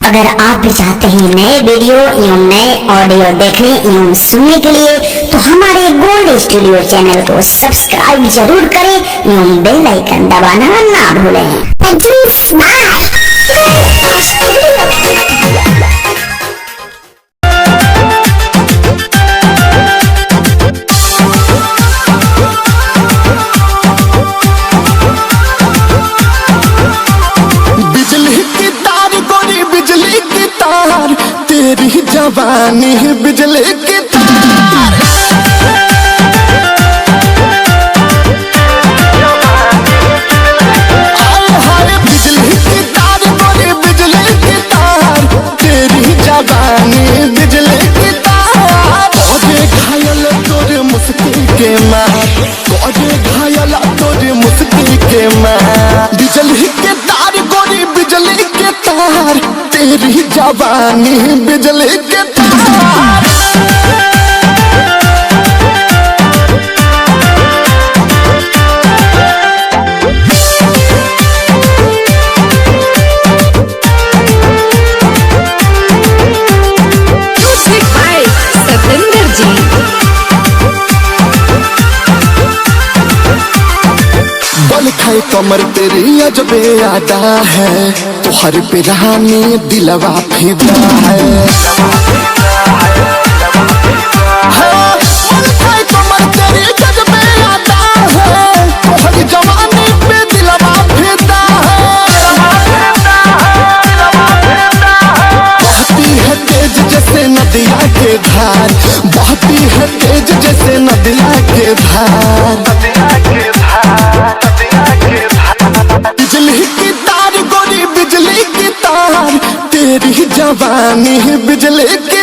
अगर आप भी चाहते हैं नए वीडियो एवं नए ऑडियो देखने एवं सुनने के लिए तो हमारे गोल्ड स्टूडियो चैनल को सब्सक्राइब जरूर करें एवं बेल आइकन दबाना ना भूलें। तेरी जवानी बिजली की तार, हाय बिजली की तार, गोरी बिजली की तार, तेरी जवानी बिजली की तार। कोजे घायल तोरे मुस्की के मार, कोजे घायल तोरे मुस्की के मार। बिजली के तार गोरी बिजली के तार, तेरी जवानी बिजली के तार। बल खाए कमर तेरी अजबे यादा है, तुहर पे रानी दिलवा फिदा है। बल खाए कमर तेरी अजबे यादा है, तुहर जवानी पे दिलवा फिदा है। बहती है तेज जैसे नदिया के धार, बहती है तेज जैसे नदिया के धार। बिजली की तार गोरी बिजली की तार, तेरी जवानी बिजली की